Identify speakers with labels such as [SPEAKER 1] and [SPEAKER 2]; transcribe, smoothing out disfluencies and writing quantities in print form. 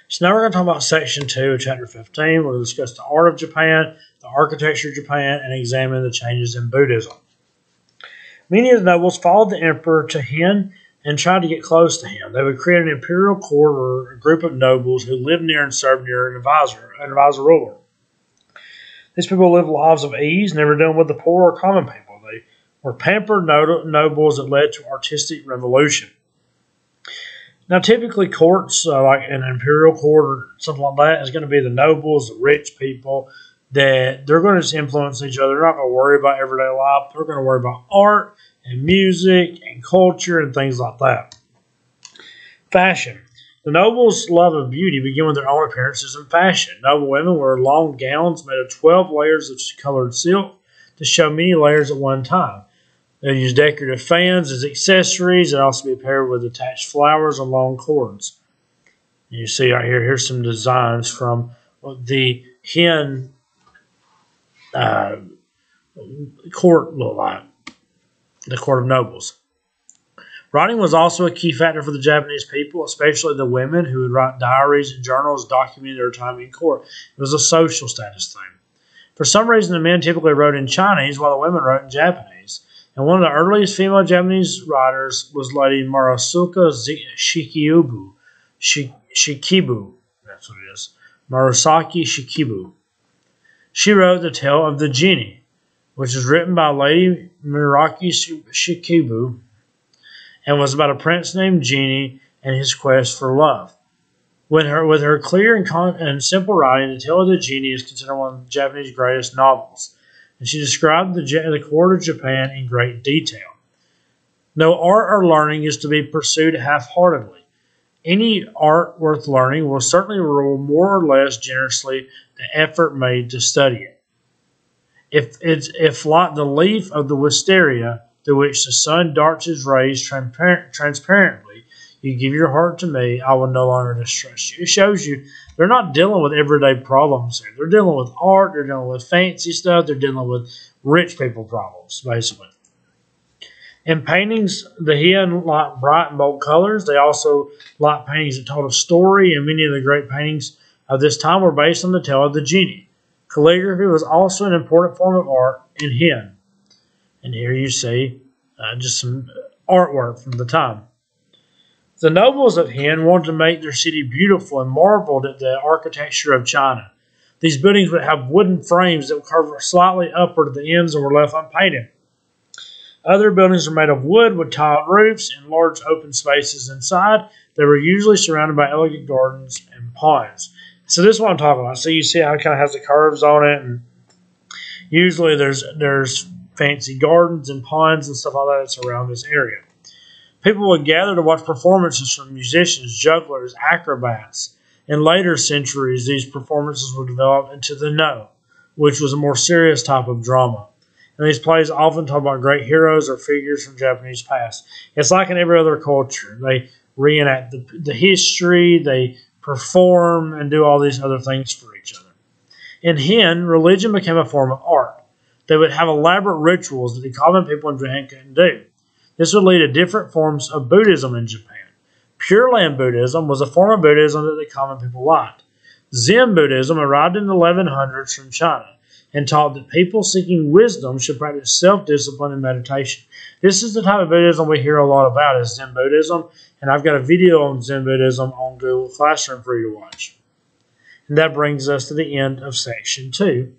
[SPEAKER 1] So now we're going to talk about Section 2 of Chapter 15. We'll discuss the art of Japan, the architecture of Japan, and examine the changes in Buddhism. Many of the nobles followed the emperor to Hien and tried to get close to him. They would create an imperial court or a group of nobles who lived near and served near an advisor ruler. These people lived lives of ease, never dealing with the poor or common people. They were pampered nobles that led to artistic revolution. Now, typically courts, like an imperial court or something like that, is going to be the nobles, the rich people, that they're going to just influence each other. They're not going to worry about everyday life. They're going to worry about art and music and culture and things like that. Fashion. The nobles' love of beauty began with their own appearances and fashion. Noble women wore long gowns made of 12 layers of colored silk to show many layers at one time. They use decorative fans as accessories and also be paired with attached flowers and long cords. You see right here, here's some designs from the Hien court look like, the court of nobles. Writing was also a key factor for the Japanese people, especially the women who would write diaries and journals documenting their time in court. It was a social status thing. For some reason, the men typically wrote in Chinese while the women wrote in Japanese. And one of the earliest female Japanese writers was Lady Murasaka Shikibu. That's what it is. Murasaki Shikibu. She wrote The Tale of the Genie, which was written by Lady Murasaki Shikibu and was about a prince named Genie and his quest for love. With her clear and simple writing, The Tale of the Genie is considered one of the Japanese greatest novels, and she described the court of Japan in great detail. No art or learning is to be pursued half-heartedly. Any art worth learning will certainly reward more or less generously the effort made to study it. If like the leaf of the wisteria through which the sun darts his rays transparently, you give your heart to me, I will no longer distrust you. It shows you they're not dealing with everyday problems here. They're dealing with art, they're dealing with fancy stuff, they're dealing with rich people problems, basically. In paintings, the Hien liked bright and bold colors. They also liked paintings that told a story, and many of the great paintings of this time were based on the tale of the genie. Calligraphy was also an important form of art in Hien. And here you see just some artwork from the time. The nobles of Hien wanted to make their city beautiful and marveled at the architecture of China. These buildings would have wooden frames that would curve slightly upward at the ends and were left unpainted. Other buildings were made of wood with tiled roofs and large open spaces inside. They were usually surrounded by elegant gardens and ponds. So this is what I'm talking about. So you see how it kind of has the curves on it, and usually there's fancy gardens and ponds and stuff like that that's around this area. People would gather to watch performances from musicians, jugglers, acrobats. In later centuries, these performances would develop into the No, which was a more serious type of drama. And these plays often talk about great heroes or figures from Japanese past. It's like in every other culture. They reenact the history, they perform, and do all these other things for each other. In Hien, religion became a form of art. They would have elaborate rituals that the common people in Japan couldn't do. This would lead to different forms of Buddhism in Japan. Pure Land Buddhism was a form of Buddhism that the common people liked. Zen Buddhism arrived in the 1100s from China and taught that people seeking wisdom should practice self-discipline and meditation. This is the type of Buddhism we hear a lot about, is Zen Buddhism, and I've got a video on Zen Buddhism on Google Classroom for you to watch. And that brings us to the end of Section 2